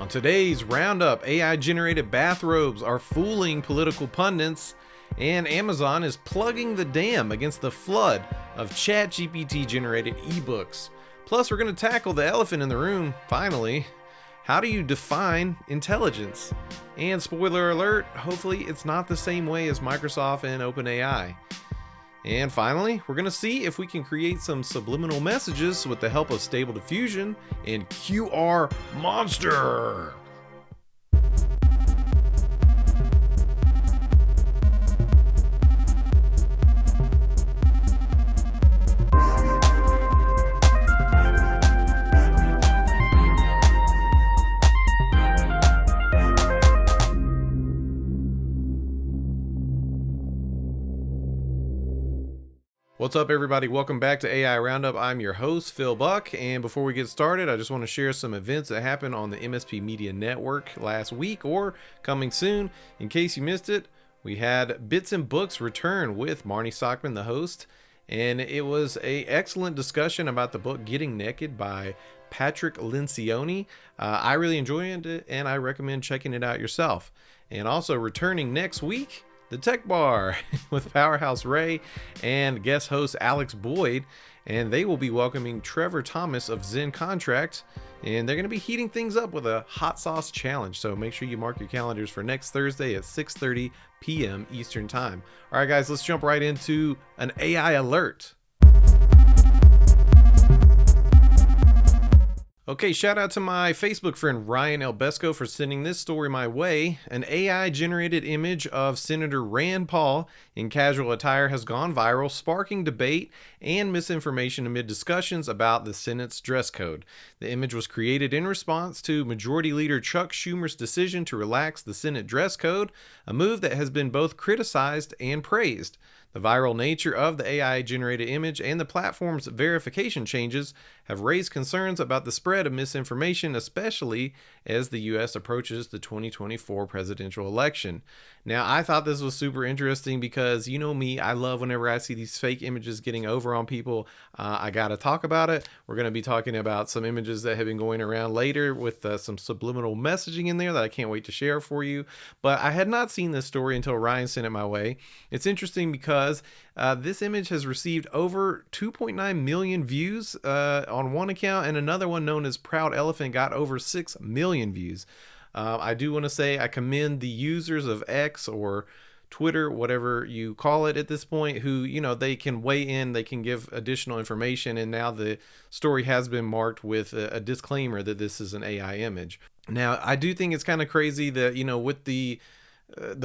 On today's Roundup, AI-generated bathrobes are fooling political pundits, and Amazon is plugging the dam against the flood of ChatGPT-generated ebooks. Plus, we're going to tackle the elephant in the room, finally. How do you define intelligence? And spoiler alert, hopefully it's not the same way as Microsoft and OpenAI. And finally, we're going to see if we can create some subliminal messages with the help of Stable Diffusion and QR Monster. What's up, everybody? Welcome back to AI Roundup. I'm your host, Phil Buck, and before we get started, I just want to share some events that happened on the MSP Media Network last week or coming soon. In case you missed it, we had Bits and Books return with Marnie Sockman, the host, and it was an excellent discussion about the book Getting Naked by Patrick Lencioni. I really enjoyed it, and I recommend checking it out yourself. And also returning next week, the Tech Bar with Powerhouse Ray and guest host Alex Boyd, and they will be welcoming Trevor Thomas of Zen Contract, and they're going to be heating things up with a hot sauce challenge. So make sure you mark your calendars for next Thursday at 6:30 p.m. Eastern Time. All right, guys, let's jump right into an AI alert. Okay, shout out to my Facebook friend Ryan Elbesco for sending this story my way. An AI-generated image of Senator Rand Paul in casual attire has gone viral, sparking debate and misinformation amid discussions about the Senate's dress code. The image was created in response to Majority Leader Chuck Schumer's decision to relax the Senate dress code, a move that has been both criticized and praised. The viral nature of the AI-generated image and the platform's verification changes have raised concerns about the spread of misinformation, especially as the U.S. approaches the 2024 presidential election. Now, I thought this was super interesting because, you know me, I love whenever I see these fake images getting over on people. I got to talk about it. We're going to be talking about some images that have been going around later with some subliminal messaging in there that I can't wait to share for you. But I had not seen this story until Ryan sent it my way. It's interesting because this image has received over 2.9 million views on one account, and another one known as Proud Elephant got over 6 million views. I do want to say I commend the users of X or Twitter, whatever you call it at this point, who, you know, they can weigh in, they can give additional information, and now the story has been marked with a disclaimer that this is an AI image. Now, I do think it's kind of crazy that, you know, with the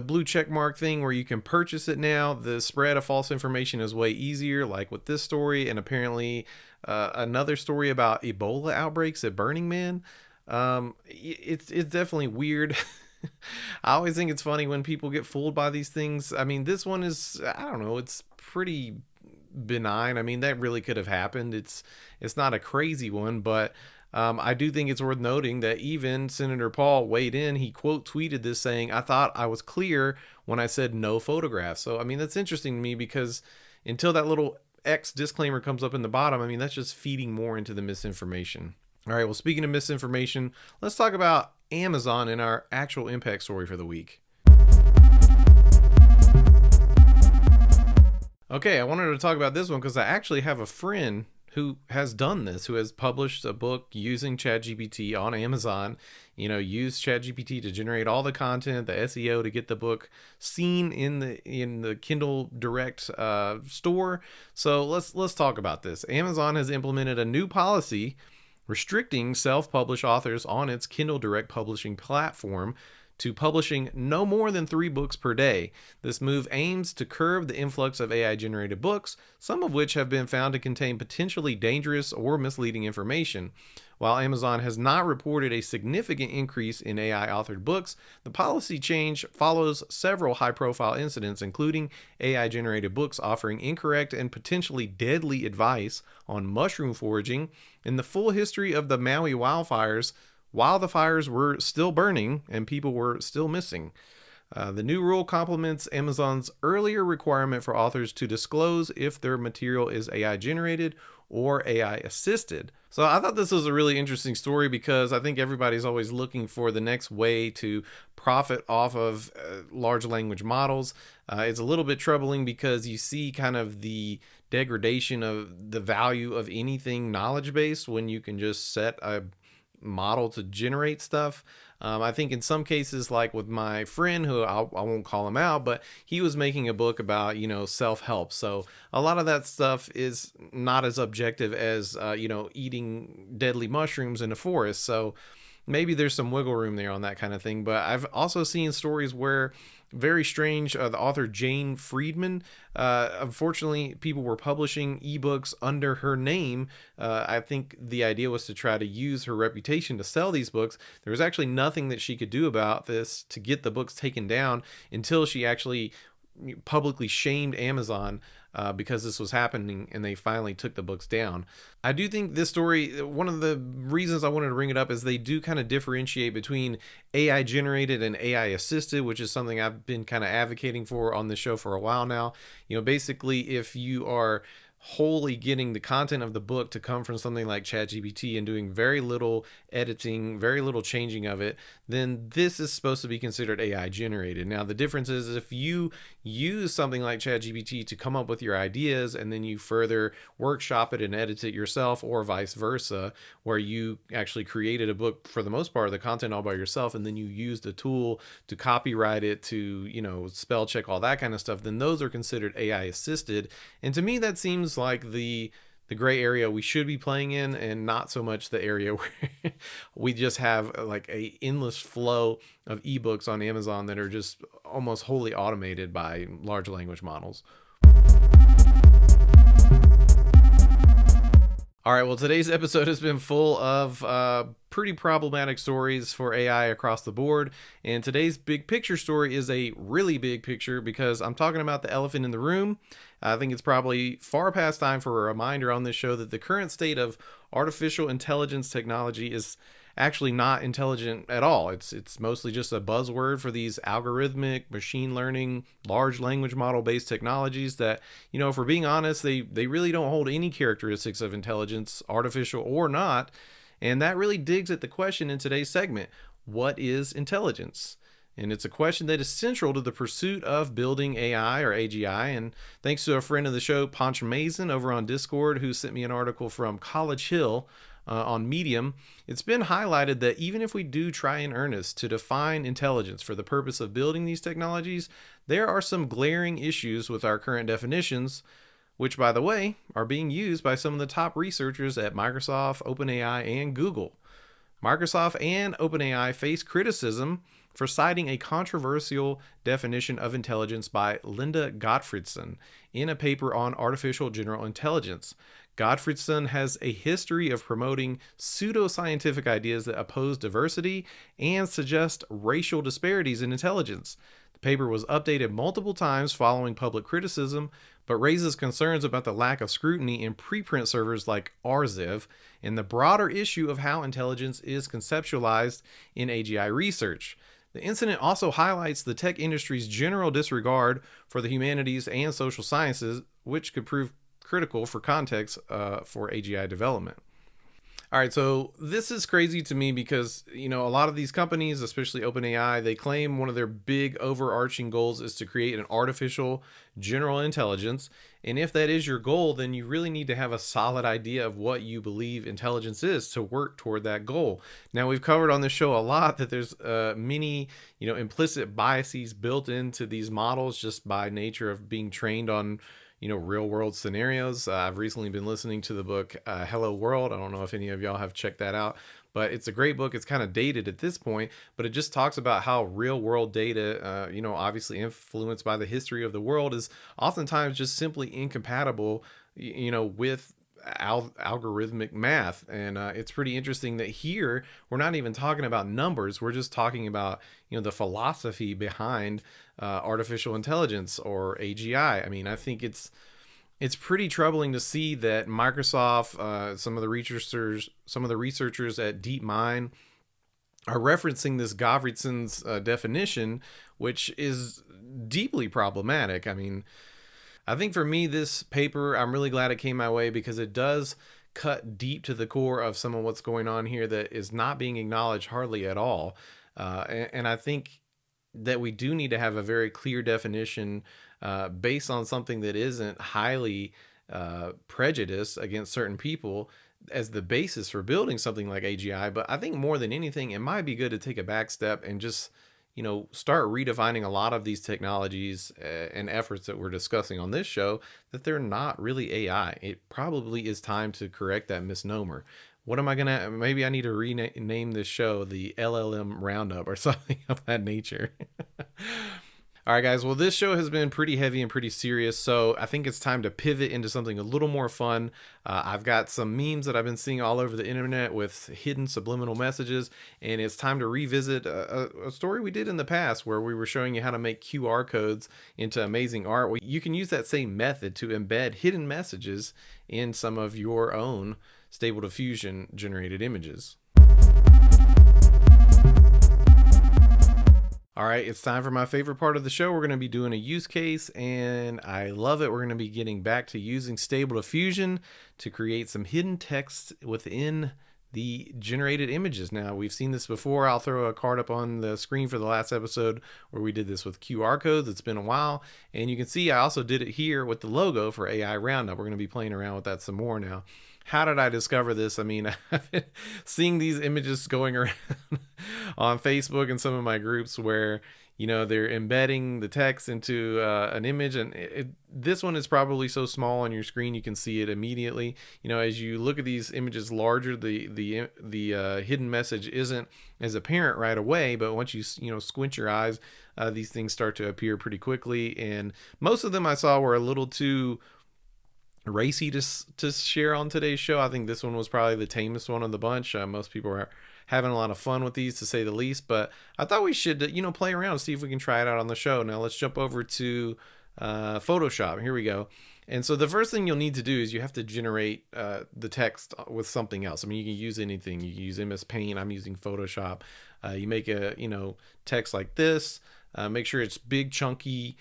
blue check mark thing where you can purchase it now, the spread of false information is way easier, like with this story, and apparently another story about Ebola outbreaks at Burning Man. It's definitely weird. I always think it's funny when people get fooled by these things. I mean, this one is, I don't know, it's pretty benign. I mean, that really could have happened. It's not a crazy one, but I do think it's worth noting that even Senator Paul weighed in. He quote tweeted this saying, "I thought I was clear when I said no photographs." So, I mean, that's interesting to me because until that little X disclaimer comes up in the bottom, I mean, that's just feeding more into the misinformation. All right, well, speaking of misinformation, let's talk about Amazon and our actual impact story for the week. Okay, I wanted to talk about this one because I actually have a friend who has done this, who has published a book using ChatGPT on Amazon, you know, used ChatGPT to generate all the content, the SEO to get the book seen in the Kindle Direct store. So let's talk about this. Amazon has implemented a new policy restricting self-published authors on its Kindle Direct publishing platform to publishing no more than 3 books per day. This move aims to curb the influx of AI-generated books, some of which have been found to contain potentially dangerous or misleading information. While Amazon has not reported a significant increase in AI-authored books, the policy change follows several high-profile incidents, including AI-generated books offering incorrect and potentially deadly advice on mushroom foraging, and the full history of the Maui wildfires while the fires were still burning and people were still missing. The new rule complements Amazon's earlier requirement for authors to disclose if their material is AI generated or AI assisted. So I thought this was a really interesting story because I think everybody's always looking for the next way to profit off of large language models. It's a little bit troubling because you see kind of the degradation of the value of anything knowledge based when you can just set a model to generate stuff. I think in some cases, like with my friend, who I won't call him out, but he was making a book about, self-help. So a lot of that stuff is not as objective as, eating deadly mushrooms in a forest. So maybe there's some wiggle room there on that kind of thing. But I've also seen stories where very strange. The author Jane Friedman, unfortunately, people were publishing ebooks under her name. I think the idea was to try to use her reputation to sell these books. There was actually nothing that she could do about this to get the books taken down until she actually publicly shamed Amazon because this was happening, and they finally took the books down. I do think this story, one of the reasons I wanted to bring it up is they do kind of differentiate between AI generated and AI assisted, which is something I've been kind of advocating for on the show for a while now. Basically, if you are wholly getting the content of the book to come from something like ChatGPT and doing very little editing, very little changing of it, then this is supposed to be considered AI generated. Now, the difference is if you use something like ChatGPT to come up with your ideas and then you further workshop it and edit it yourself, or vice versa, where you actually created a book for the most part of the content all by yourself, and then you used a tool to copyright it, to, spell check, all that kind of stuff, then those are considered AI assisted. And to me, that seems like the gray area we should be playing in, and not so much the area where we just have like a endless flow of ebooks on Amazon that are just almost wholly automated by large language models. All right, well, today's episode has been full of pretty problematic stories for AI across the board. And today's big picture story is a really big picture because I'm talking about the elephant in the room. I think it's probably far past time for a reminder on this show that the current state of artificial intelligence technology is actually not intelligent at all. It's mostly just a buzzword for these algorithmic machine learning, large language model based technologies that, if we're being honest, they really don't hold any characteristics of intelligence, artificial or not. And that really digs at the question in today's segment: what is intelligence? And it's a question that is central to the pursuit of building AI, or AGI. And thanks to a friend of the show, Ponch Mason, over on Discord, who sent me an article from College Hill on Medium, it's been highlighted that even if we do try in earnest to define intelligence for the purpose of building these technologies, there are some glaring issues with our current definitions, which, by the way, are being used by some of the top researchers at Microsoft, OpenAI, and Google. Microsoft and OpenAI face criticism for citing a controversial definition of intelligence by Linda Gottfredson in a paper on artificial general intelligence. Gottfredson has a history of promoting pseudoscientific ideas that oppose diversity and suggest racial disparities in intelligence. The paper was updated multiple times following public criticism, but raises concerns about the lack of scrutiny in preprint servers like RZIV and the broader issue of how intelligence is conceptualized in AGI research. The incident also highlights the tech industry's general disregard for the humanities and social sciences, which could prove critical for context for AGI development. All right, so this is crazy to me because, a lot of these companies, especially OpenAI, they claim one of their big overarching goals is to create an artificial general intelligence. And if that is your goal, then you really need to have a solid idea of what you believe intelligence is to work toward that goal. Now, we've covered on this show a lot that there's many, implicit biases built into these models just by nature of being trained on real world scenarios. I've recently been listening to the book Hello World. I don't know if any of y'all have checked that out, but it's a great book. It's kind of dated at this point, but it just talks about how real world data, obviously influenced by the history of the world, is oftentimes just simply incompatible, with algorithmic math. And it's pretty interesting that here we're not even talking about numbers. We're just talking about the philosophy behind artificial intelligence, or AGI. I mean, I think it's pretty troubling to see that Microsoft, some of the researchers at DeepMind, are referencing this Govritson's definition, which is deeply problematic. I mean, I think for me, this paper, I'm really glad it came my way because it does cut deep to the core of some of what's going on here that is not being acknowledged hardly at all. And I think that we do need to have a very clear definition based on something that isn't highly prejudiced against certain people as the basis for building something like AGI. But I think more than anything, it might be good to take a back step and just, start redefining a lot of these technologies and efforts that we're discussing on this show, that they're not really AI. It probably is time to correct that misnomer. What am I gonna? Maybe I need to rename this show the LLM Roundup or something of that nature. All right, guys. Well, this show has been pretty heavy and pretty serious, so I think it's time to pivot into something a little more fun. I've got some memes that I've been seeing all over the internet with hidden subliminal messages, and it's time to revisit a story we did in the past where we were showing you how to make QR codes into amazing art. Well, you can use that same method to embed hidden messages in some of your own Stable Diffusion generated images. All right, it's time for my favorite part of the show. We're going to be doing a use case, and I love it. We're going to be getting back to using Stable Diffusion to create some hidden text within the generated images. Now, we've seen this before. I'll throw a card up on the screen for the last episode where we did this with QR codes. It's been a while, and you can see I also did it here with the logo for AI Roundup. We're going to be playing around with that some more now. How did I discover this? I mean, I've been seeing these images going around on Facebook and some of my groups where, they're embedding the text into an image, and this one is probably so small on your screen you can see it immediately. As you look at these images larger, the hidden message isn't as apparent right away, but once you squint your eyes, these things start to appear pretty quickly. And most of them I saw were a little too racy to share on today's show. I think this one was probably the tamest one of the bunch. Most people are having a lot of fun with these, to say the least, but I thought we should play around and see if we can try it out on the show. Now let's jump over to Photoshop. Here we go. And so the first thing you'll need to do is you have to generate the text with something else. I mean, you can use anything. You can use MS Paint. I'm using Photoshop. You make a text like this. Make sure it's big, chunky,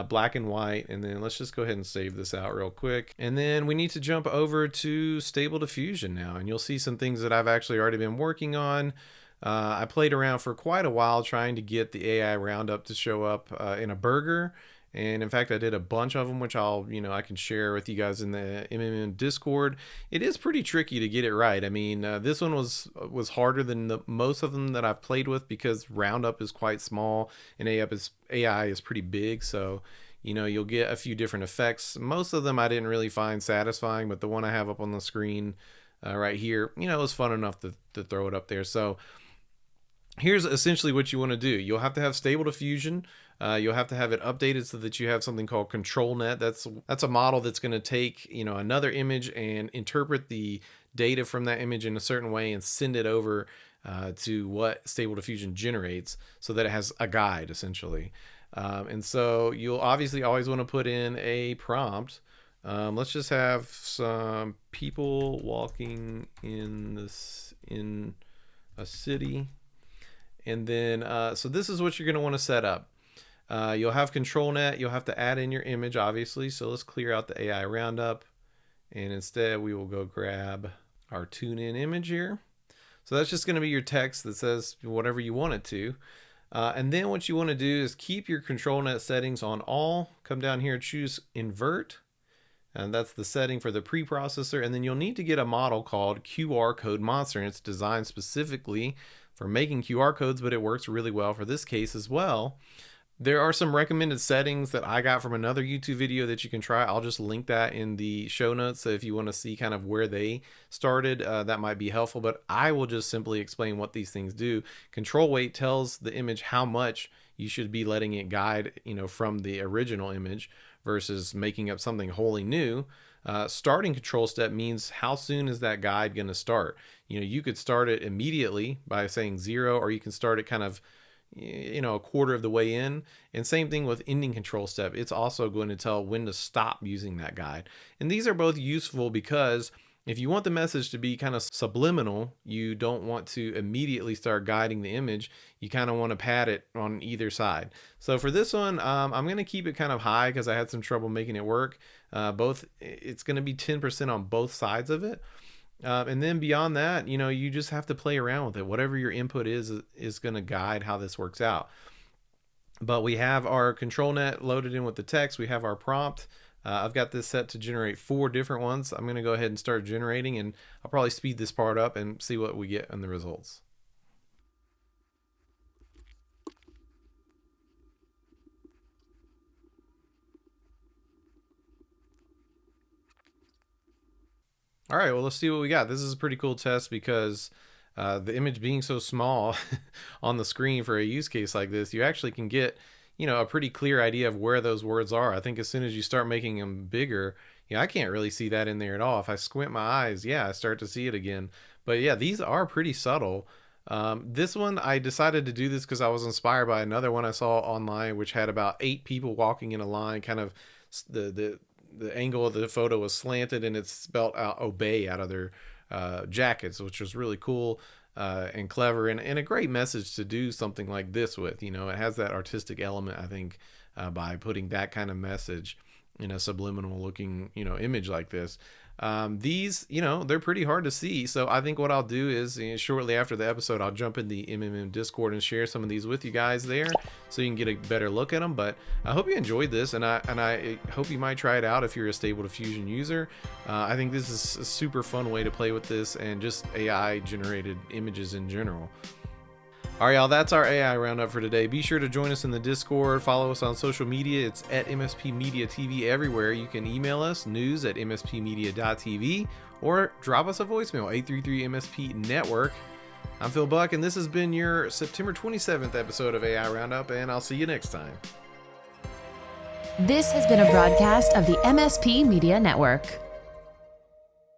black and white, and then let's just go ahead and save this out real quick. And then we need to jump over to Stable Diffusion now, and you'll see some things that I've actually already been working on. I played around for quite a while trying to get the AI Roundup to show up in a burger. And in fact, I did a bunch of them, which I can share with you guys in the MMM Discord. It is pretty tricky to get it right. I mean, this one was harder than most of them that I've played with because Roundup is quite small and AI is pretty big. So, you'll get a few different effects. Most of them I didn't really find satisfying, but the one I have up on the screen right here, it was fun enough to throw it up there. So here's essentially what you want to do. You'll have to have Stable Diffusion. You'll have to have it updated so that you have something called ControlNet. That's a model that's going to take another image and interpret the data from that image in a certain way and send it over to what Stable Diffusion generates, so that it has a guide essentially. And so you'll obviously always want to put in a prompt. Let's just have some people walking in a city. And then, so this is what you're going to want to set up. You'll have ControlNet. You'll have to add in your image, obviously. So let's clear out the AI Roundup. And instead, we will go grab our tune-in image here. So that's just going to be your text that says whatever you want it to. And then what you want to do is keep your ControlNet settings on all. Come down here, choose Invert. And that's the setting for the preprocessor. And then you'll need to get a model called QR Code Monster. And it's designed specifically for making QR codes, but it works really well for this case as well. There are some recommended settings that I got from another YouTube video that you can try. I'll just link that in the show notes. So if you want to see kind of where they started, that might be helpful, but I will just simply explain what these things do. Control weight tells the image how much you should be letting it guide, from the original image versus making up something wholly new. Starting control step means how soon is that guide going to start? You could start it immediately by saying 0, or you can start it kind of, a quarter of the way in. And same thing with ending control step. It's also going to tell when to stop using that guide. And these are both useful because If you want the message to be kind of subliminal, you don't want to immediately start guiding the image. You kind of want to pad it on either side. So for this one, I'm going to keep it kind of high because I had some trouble making it work. It's going to be 10% on both sides of it. And then beyond that, you just have to play around with it. Whatever your input is going to guide how this works out. But we have our control net loaded in with the text. We have our prompt. I've got this set to generate 4 different ones. I'm going to go ahead and start generating, and I'll probably speed this part up and see what we get in the results. All right, well, let's see what we got. This is a pretty cool test because the image being so small on the screen for a use case like this, you actually can get a pretty clear idea of where those words are. I think as soon as you start making them bigger, I can't really see that in there at all. If I squint my eyes, I start to see it again. But yeah, these are pretty subtle. This one, I decided to do this because I was inspired by another one I saw online, which had about 8 people walking in a line. Kind of the angle of the photo was slanted, and it spelled out "obey" out of their jackets, which was really cool. And clever, and a great message to do something like this with. It has that artistic element, I think, by putting that kind of message in a subliminal looking image like this. These they're pretty hard to see, so I think what I'll do is shortly after the episode I'll jump in the MMM Discord and share some of these with you guys there so you can get a better look at them. But I hope you enjoyed this, and I hope you might try it out if you're a Stable Diffusion user. I think this is a super fun way to play with this and just AI generated images in general. All right, y'all, that's our AI roundup for today. Be sure to join us in the Discord. Follow us on social media. It's at MSP Media TV everywhere. You can email us, news@mspmedia.tv, or drop us a voicemail, 833-MSP-NETWORK. I'm Phil Buck, and this has been your September 27th episode of AI Roundup, and I'll see you next time. This has been a broadcast of the MSP Media Network.